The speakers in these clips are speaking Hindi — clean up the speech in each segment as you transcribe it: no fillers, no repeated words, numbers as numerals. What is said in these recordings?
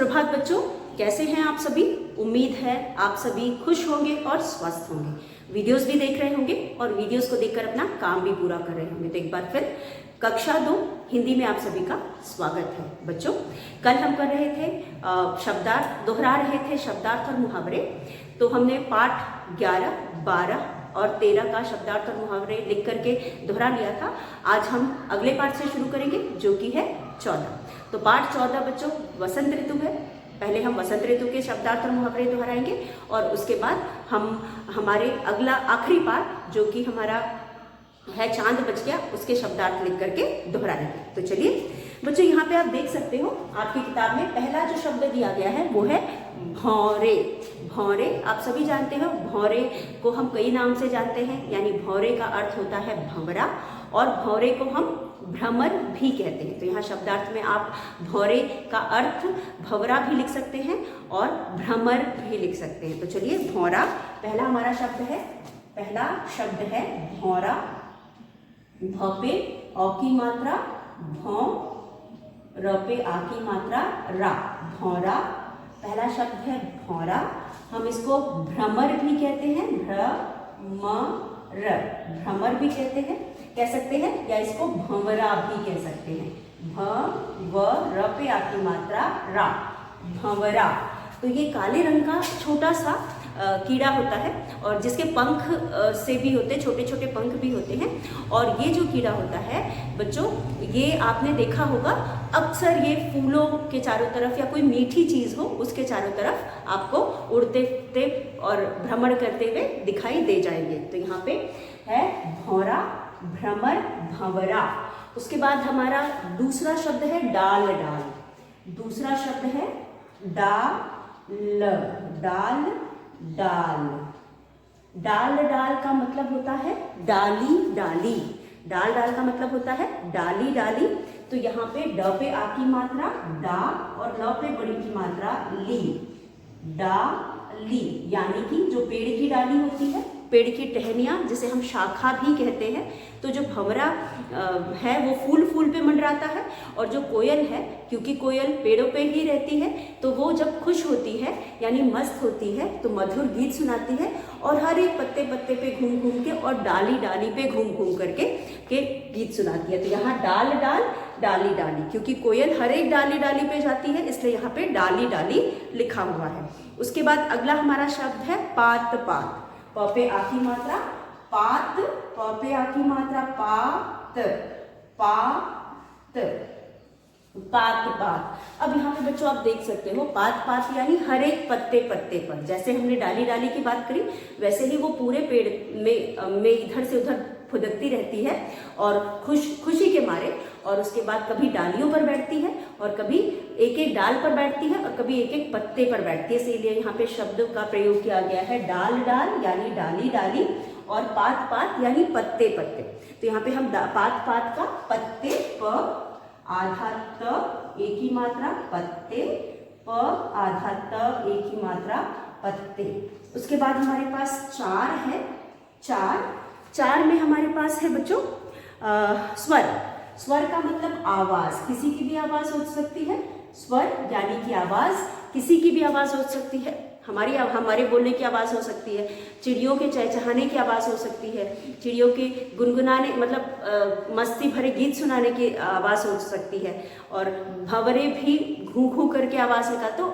सुप्रभात बच्चों, कैसे हैं आप सभी। उम्मीद है आप सभी खुश होंगे और स्वस्थ होंगे। वीडियोस भी देख रहे होंगे और वीडियोस को देखकर अपना काम भी पूरा कर रहे होंगे। तो एक बार फिर कक्षा 2 हिंदी में आप सभी का स्वागत है बच्चों। कल हम कर रहे थे शब्दार्थ, दोहरा रहे थे शब्दार्थ और मुहावरे। तो हमने पाठ 11, 12 और 13 का शब्दार्थ और मुहावरे लिख करके दोहरा लिया था। आज हम अगले पाठ से शुरू करेंगे जो कि है 14। तो पाठ 14 बच्चों वसंत ऋतु है। पहले हम वसंत ऋतु के शब्दार्थ और मुहावरे दोहराएंगे और उसके बाद हम हमारे अगला आखिरी पाठ जो कि हमारा है चांद बच गया, उसके शब्दार्थ लिख करके दोहराएंगे। तो चलिए बच्चों, यहाँ पे आप देख सकते हो आपकी किताब में पहला जो शब्द दिया गया है वो है भौरे। भौरे आप सभी जानते हो, भौरे को हम कई नाम से जानते हैं, यानी भौरे का अर्थ होता है भंवरा और भौरे को हम भ्रमर भी कहते हैं। तो यहाँ शब्दार्थ में आप भौरे का अर्थ भंवरा भी लिख सकते हैं और भ्रमर भी लिख सकते हैं। तो चलिए भौरा पहला हमारा शब्द है। पहला शब्द है भौरा। भ पे औ की मात्रा भौ, र पे आ की मात्रा रा, भौरा। पहला शब्द है भौरा। हम इसको भ्रमर भी कहते हैं, भ्रमर, भ्रमर भी कहते हैं, कह सकते हैं, या इसको भंवरा भी कह सकते हैं। भ व र पे आ की मात्रा रा, भंवरा। तो ये काले रंग का छोटा सा कीड़ा होता है और जिसके पंख से भी होते हैं, छोटे छोटे पंख भी होते हैं। और ये जो कीड़ा होता है बच्चों, ये आपने देखा होगा अक्सर ये फूलों के चारों तरफ या कोई मीठी चीज़ हो उसके चारों तरफ आपको उड़ते उड़ते और भ्रमण करते हुए दिखाई दे जाएंगे। तो यहाँ पे है भौरा, भ्रमर, भंवरा। उसके बाद हमारा दूसरा शब्द है डाल डाल। दूसरा शब्द है डाल, डाल डाल। डाल डाल का मतलब होता है डाली डाली। डाल डाल का मतलब होता है डाली डाली। तो यहाँ पे ड पे आ की मात्रा डा और ल पे बड़ी की मात्रा ली, डाली। यानी कि जो पेड़ की डाली होती है, पेड़ की टहनियाँ जिसे हम शाखा भी कहते हैं, तो जो भंवरा है वो फूल फूल पे मंडराता है। और जो कोयल है, क्योंकि कोयल पेड़ों पे ही रहती है, तो वो जब खुश होती है यानी मस्त होती है तो मधुर गीत सुनाती है और हर एक पत्ते पत्ते पे घूम घूम के और डाली डाली पे घूम घूम करके के गीत सुनाती है। तो यहाँ डाल डाल, डाली डाली, क्योंकि कोयल हर एक डाली डाली पे जाती है इसलिए यहाँ पे डाली डाली लिखा हुआ है। उसके बाद अगला हमारा शब्द है पात पात। प पे आ की मात्रा पात, प पे आ की मात्रा पात, पात, पात पात। अब यहाँ पे बच्चों आप देख सकते हो पात पात यानी हर एक पत्ते पत्ते पर। जैसे हमने डाली डाली की बात करी वैसे ही वो पूरे पेड़ में इधर से उधर फुदकती रहती है और खुशी के मारे। और उसके बाद कभी डालियों पर बैठती है और कभी एक एक डाल पर बैठती है और कभी एक एक पत्ते पर बैठती है। इसीलिए यहाँ पे शब्द का प्रयोग किया गया है डाल डाल यानी डाली डाली और पात पात यानी पत्ते पत्ते। तो यहाँ पे हम पात पात का पत्ते प आधा त एक ही मात्रा पत्ते, प आधा त एक ही मात्रा पत्ते। उसके बाद हमारे पास चार है। चार में हमारे पास है बच्चों स्वर। स्वर का मतलब आवाज, किसी की भी आवाज हो सकती है। स्वर यानी कि आवाज, किसी की भी आवाज हो सकती है। हमारे बोलने की आवाज़ हो सकती है, चिड़ियों के चहचहाने की आवाज़ हो सकती है, चिड़ियों के गुनगुनाने मतलब मस्ती भरे गीत सुनाने की आवाज़ हो सकती है। और भंवरे भी घू घू करके आवाज़ निकाल, तो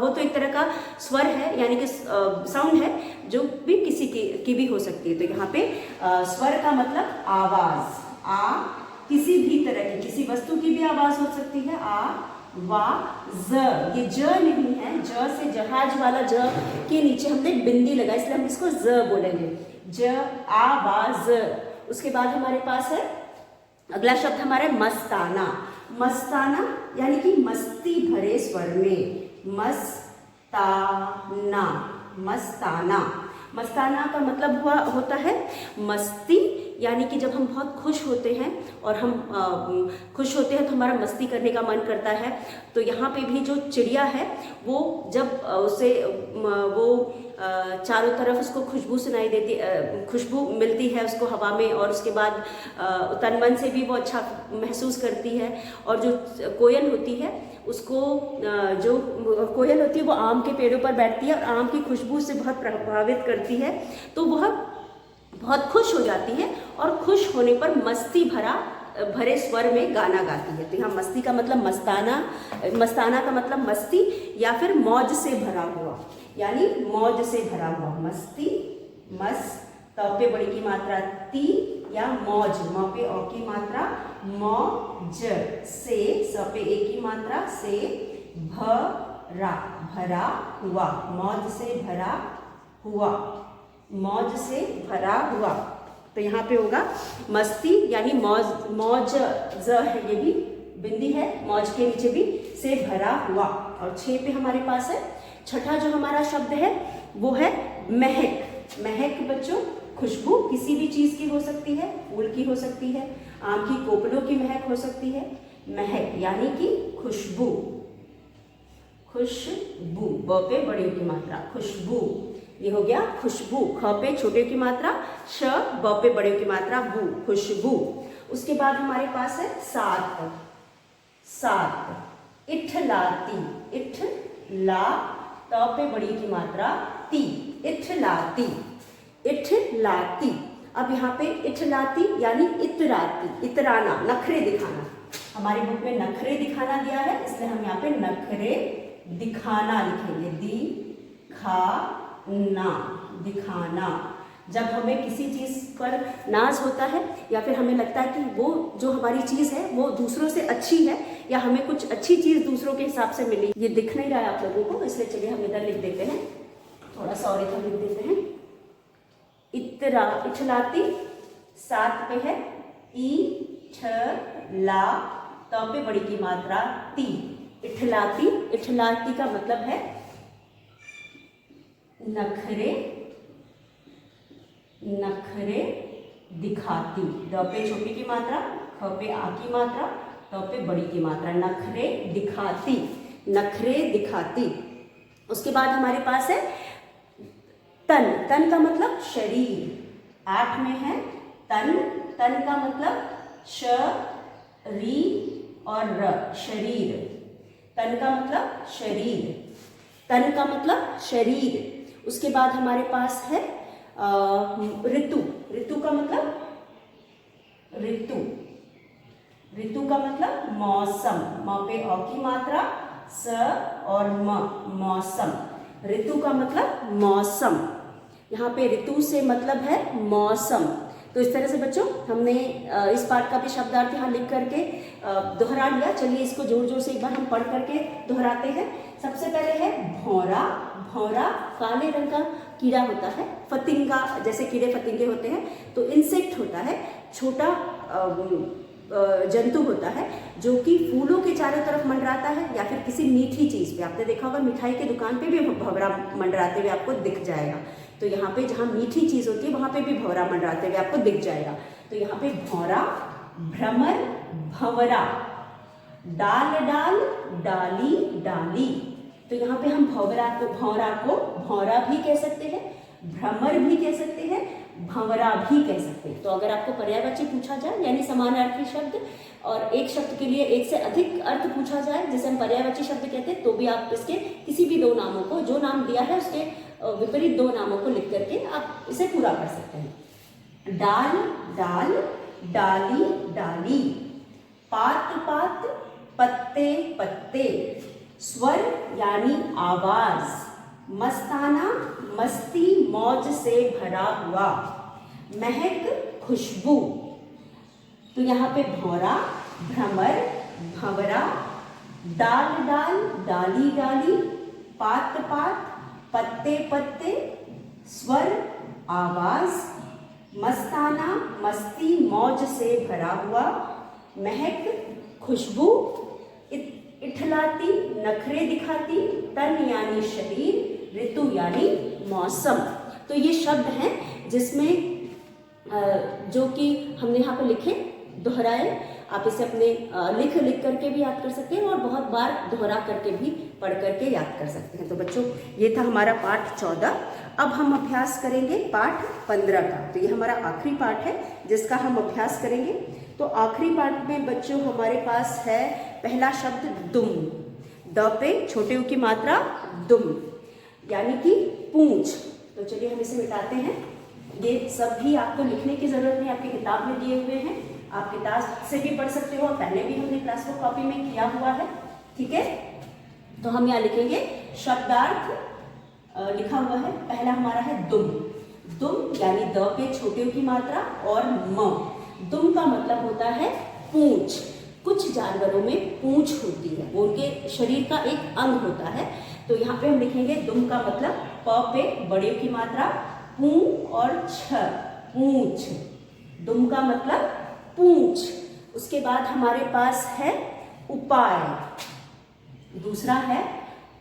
वो तो एक तरह का स्वर है यानी कि साउंड है जो भी किसी की भी हो सकती है। तो यहाँ पे स्वर का मतलब आवाज़। आ किसी भी तरह की, किसी वस्तु की भी आवाज़ हो सकती है। आ वा ज, ये ज नहीं है, ज से जहाज वाला ज के नीचे हमने बिंदी लगाई इसलिए हम इसको ज बोलेंगे। ज आ वा ज। उसके बाद हमारे पास है अगला शब्द हमारा मस्ताना। मस्ताना यानी कि मस्ती भरे स्वर में, मस्ताना, मस्ताना। मस्ताना का मतलब होता है मस्ती यानी कि जब हम बहुत खुश होते हैं और हम खुश होते हैं तो हमारा मस्ती करने का मन करता है। तो यहाँ पे भी जो चिड़िया है वो जब उसे वो चारों तरफ उसको खुशबू सुनाई देती, खुशबू मिलती है उसको हवा में, और उसके बाद तन मन से भी वो अच्छा महसूस करती है। और जो कोयल होती है उसको, जो कोयल होती है वो आम के पेड़ों पर बैठती है और आम की खुशबू से बहुत प्रभावित करती है, तो वह बहुत खुश हो जाती है और खुश होने पर मस्ती भरे स्वर में गाना गाती है। तो यहाँ मस्ती का मतलब मस्ताना, मस्ताना का मतलब मस्ती या फिर मौज से भरा हुआ, यानी मौज से भरा हुआ। मस्ती, मस, त पे बड़ी की मात्रा ती, या मौज, म पे औ की मात्रा मौज, से, स पे ए की मात्रा से, भरा, भरा हुआ, मौज से भरा हुआ, मौज से भरा हुआ। तो यहाँ पे होगा मस्ती यानी मौज, मौज ज है, ये भी बिंदी है, मौज के नीचे भी से भरा हुआ। और 6 पे हमारे पास है छठा जो हमारा शब्द है वो है महक। महक बच्चों खुशबू किसी भी चीज की हो सकती है, फूल की हो सकती है, आम की कोपलों की महक हो सकती है। महक यानी कि खुशबू, खुशबू, ब पे बड़ी की मात्रा खुशबू, ये हो गया खुशबू। ख पे छोटे की मात्रा श, ब पे बड़े की मात्रा बू, खुशबू। उसके बाद हमारे पास है सात, सात, इठलाती, इठ ला, त पे बड़ी की मात्रा ती, इठलाती, इठलाती। अब यहाँ पे इठलाती यानी इतराती, इतराना, नखरे दिखाना। हमारी बुक में नखरे दिखाना दिया है, इसलिए हम यहाँ पे नखरे दिखाना लिखेंगे, दिखाना, दिखाना। जब हमें किसी चीज़ पर नाज होता है या फिर हमें लगता है कि वो जो हमारी चीज़ है वो दूसरों से अच्छी है, या हमें कुछ अच्छी चीज़ दूसरों के हिसाब से मिली। ये दिख नहीं रहा है आप लोगों को, इसलिए चलिए हम इधर लिख देते हैं, थोड़ा सा और इधर लिख देते हैं। इतरा, इठलाती, सात पे है ई छ ला, त पे बड़ी की मात्रा ती, इठलाती। इठलाती का मतलब है नखरे, नखरे दिखाती। द पे छोटी की मात्रा, ख पे आ की मात्रा, त पे बड़ी की मात्रा, नखरे दिखाती, नखरे दिखाती। उसके बाद हमारे पास है तन। तन का मतलब शरीर, 8 में है तन। तन का मतलब श, री और र, शरीर। तन का मतलब शरीर, तन का मतलब शरीर। उसके बाद हमारे पास है ऋतु। ऋतु का मतलब ऋतु, ऋतु का मतलब मौसम, म पे अ की मात्रा स और म, मौसम। ऋतु का मतलब मौसम, यहाँ पे ऋतु से मतलब है मौसम। तो इस तरह से बच्चों हमने इस पाठ का भी शब्दार्थ यहाँ लिख करके दोहरा लिया। चलिए इसको जोर जोर से एक बार हम पढ़ करके दोहराते हैं। सबसे पहले है भौरा। भौरा काले रंग का कीड़ा होता है, फतिंगा जैसे कीड़े फतिंगे होते हैं, तो इंसेक्ट होता है, छोटा जंतु होता है जो कि फूलों के चारों तरफ मंडराता है या फिर किसी मीठी चीज़ पे। आपने देखा होगा मिठाई की दुकान पे भी भंवरा मंडराते हुए आपको दिख जाएगा। तो यहाँ पे जहाँ मीठी चीज़ होती है वहाँ पे भी भंवरा मंडराते हुए आपको दिख जाएगा। तो यहाँ पे भौरा, भ्रमर, भंवरा, डाल डाल, डाली डाली। तो यहाँ पे हम भंवरा को भौरा भी कह सकते हैं, भ्रमर भी कह सकते हैं, भंवरा भी कह सकते हैं। तो अगर आपको पर्यायवाची पूछा जाए यानी समानार्थी शब्द और एक शब्द के लिए एक से अधिक अर्थ पूछा जाए जिसे हम पर्यायवाची शब्द कहते हैं, तो भी आप इसके किसी भी दो नामों को, जो नाम दिया है उसके विपरीत दो नामों को लिख करके आप इसे पूरा कर सकते हैं। डाल डाल, डाली डाली, पात पात, पत्ते पत्ते, स्वर यानी आवाज, मस्ताना मस्ती मौज से भरा हुआ, महक खुशबू। तो यहाँ पे भौरा, भ्रमर, भंवरा, डाल डाल, डाली डाली, पात पात, पत्ते पत्ते, स्वर आवाज, मस्ताना मस्ती मौज से भरा हुआ, महक खुशबू, इठलाती नखरे दिखाती, तन यानी शरीर, ऋतु यानी मौसम। तो ये शब्द हैं जिसमें जो कि हमने यहाँ पे लिखे, दोहराए। आप इसे अपने लिख करके भी याद कर सकते हैं और बहुत बार दोहरा करके भी पढ़ करके याद कर सकते हैं। तो बच्चों, ये था हमारा पाठ 14। अब हम अभ्यास करेंगे पाठ 15 का। तो ये हमारा आखिरी पाठ है जिसका हम अभ्यास करेंगे। तो आखिरी पाठ में बच्चों हमारे पास है पहला शब्द दुम। द पे छोटे उ की मात्रा दुम, यानी कि पूंछ। तो चलिए हम इसे मिटाते हैं। ये सब भी आपको लिखने की जरूरत नहीं, आपकी किताब में दिए हुए हैं। आप किताब से भी पढ़ सकते हो, पहले भी हमने क्लास बुक कॉपी में किया हुआ है। ठीक है, तो हम यहाँ लिखेंगे शब्दार्थ लिखा हुआ है। पहला हमारा है दुम। दुम यानी द पे छोटे उ की मात्रा और म। दुम का मतलब होता है पूंछ। कुछ जानवरों में पूंछ होती है, वो उनके शरीर का एक अंग होता है। तो यहाँ पे हम लिखेंगे दुम का मतलब प पे बड़े उ की मात्रा, पू और छ, पूंछ। दुम का मतलब पूंछ। उसके बाद हमारे पास है उपाय। दूसरा है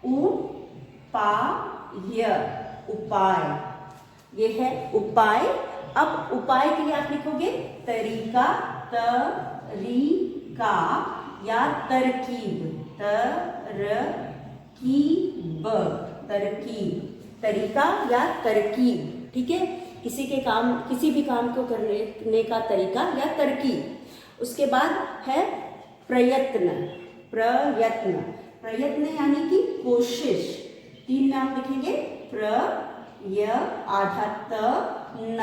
उपाय, उपाय, ये है उपाय। अब उपाय के लिए आप लिखोगे तरीका, तरीका या तरकीब, तरकीब, तरकीब, तरीका या तरकीब। ठीक है, किसी भी काम को करने का तरीका या तरकीब। उसके बाद है प्रयत्न। प्रयत्न, प्रयत्न यानी कि कोशिश। 3 में आप लिखेंगे आधा त न,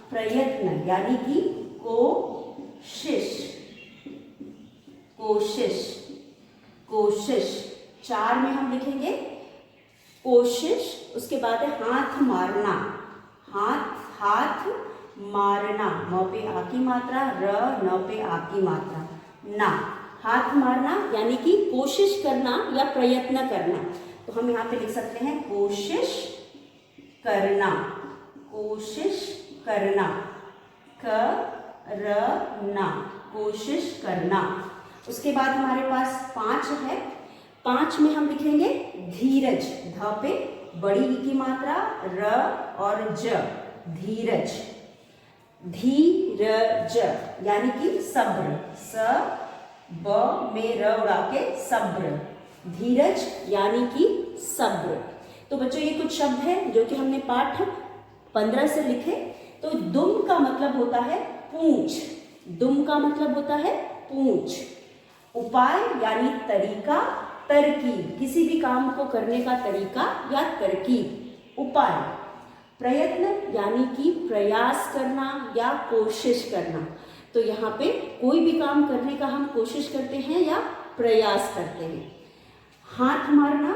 प्रयत्न यानी कि कोशिश, कोशिश, कोशिश। 4 में हम लिखेंगे कोशिश। उसके बाद है हाथ मारना। हाथ मारना, म पे आ की मात्रा, र न पे आ की मात्रा, ना। हाथ मारना यानी कि कोशिश करना या प्रयत्न करना। तो हम यहाँ पे लिख सकते हैं कोशिश करना, कोशिश करना, करना, कोशिश करना। उसके बाद हमारे पास 5 है। 5 में हम लिखेंगे धीरज। ध पे बड़ी ई की मात्रा, र और ज, धीरज। धीरज यानी कि सब्र, स ब में र उड़ा के सब्र, धीरज यानी कि सब्र। तो बच्चों, ये कुछ शब्द हैं जो कि हमने पाठ 15 से लिखे। तो दुम का मतलब होता है पूंछ। दुम का मतलब होता है पूंछ। उपाय यानी तरीका, तरकीब, किसी भी काम को करने का तरीका या तरकीब, उपाय। प्रयत्न यानी कि प्रयास करना या कोशिश करना। तो यहाँ पे कोई भी काम करने का हम कोशिश करते हैं या प्रयास करते हैं। हाथ मारना,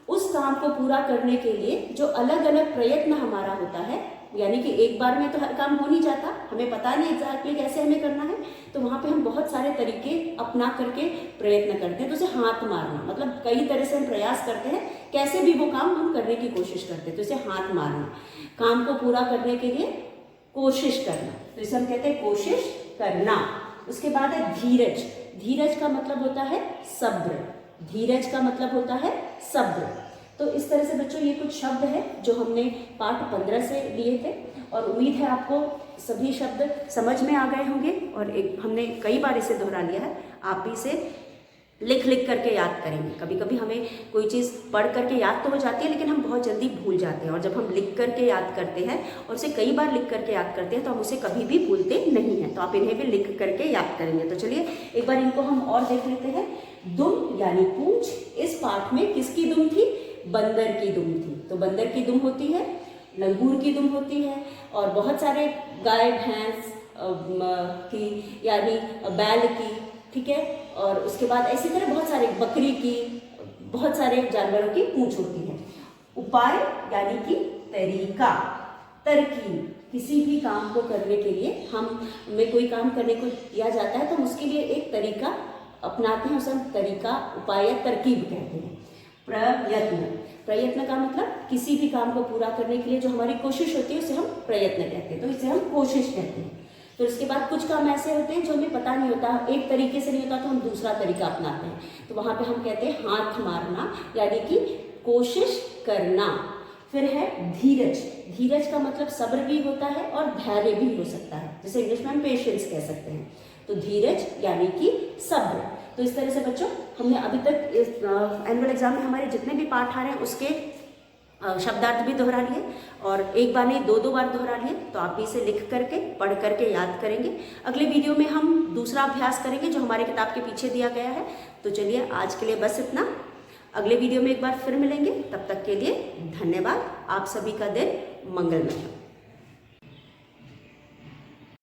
उस काम को पूरा करने के लिए जो अलग अलग प्रयत्न हमारा होता है, यानी कि एक बार में तो हर काम हो नहीं जाता, हमें पता नहीं एग्जैक्टली कैसे हमें करना है, तो वहाँ पे हम बहुत सारे तरीके अपना करके प्रयत्न करते हैं। तो उसे हाथ मारना मतलब कई तरह से हम प्रयास करते हैं, कैसे भी वो काम हम करने की कोशिश करते हैं, तो इसे हाथ मारना। काम को पूरा करने के लिए कोशिश करना, तो इसे हम कहते हैं कोशिश करना। उसके बाद है धीरज। धीरज का मतलब होता है सब्र। धीरज का मतलब होता है सब्र। तो इस तरह से बच्चों ये कुछ शब्द है जो हमने पाठ 15 से लिए थे, और उम्मीद है आपको सभी शब्द समझ में आ गए होंगे। और हमने कई बार इसे दोहरा लिया है, आप भी इसे लिख करके याद करेंगे। कभी कभी हमें कोई चीज़ पढ़ करके याद तो हो जाती है, लेकिन हम बहुत जल्दी भूल जाते हैं, और जब हम लिख करके याद करते हैं और उसे कई बार लिख करके याद करते हैं तो हम उसे कभी भी भूलते नहीं हैं। तो आप इन्हें भी लिख करके याद करेंगे। तो चलिए एक बार इनको हम और देख लेते हैं। दुम यानी पूंछ। इस पाठ में किसकी दुम थी? बंदर की दुम थी। तो बंदर की दुम होती है, लंगूर की दुम होती है, और बहुत सारे गाय भैंस की यानी बैल की, ठीक है, और उसके बाद इसी तरह बहुत सारे बकरी की, बहुत सारे जानवरों की पूंछ होती है। उपाय यानी कि तरीका, तरकीब, किसी भी काम को करने के लिए हमें कोई काम करने को दिया जाता है तो हम उसके लिए एक तरीका अपनाते हैं, उसे हम तरीका, उपाय या तरकीब कहते हैं। प्रयत्न, प्रयत्न का मतलब किसी भी काम को पूरा करने के लिए जो हमारी कोशिश होती है उसे हम प्रयत्न कहते हैं, तो इसे हम कोशिश कहते हैं। तो उसके बाद कुछ काम ऐसे होते हैं जो हमें पता नहीं होता, एक तरीके से नहीं होता, तो हम दूसरा तरीका अपनाते हैं, तो वहाँ पे हम कहते हैं हाथ मारना, यानी कि कोशिश करना। फिर है धीरज। धीरज का मतलब सब्र भी होता है और धैर्य भी हो सकता है, जैसे इंग्लिश में हम पेशेंस कह सकते हैं। तो धीरज यानी कि सब्र। तो इस तरह से बच्चों हमने अभी तक इस एनुअल एग्जाम में हमारे जितने भी पाठ आ रहे हैं उसके शब्दार्थ भी दोहरा लिए, और एक बार नहीं 2-2 बार दोहरा लिए। तो आप भी इसे लिख करके पढ़ करके याद करेंगे। अगले वीडियो में हम दूसरा अभ्यास करेंगे जो हमारे किताब के पीछे दिया गया है। तो चलिए आज के लिए बस इतना। अगले वीडियो में एक बार फिर मिलेंगे, तब तक के लिए धन्यवाद। आप सभी का दिन मंगलमय हो।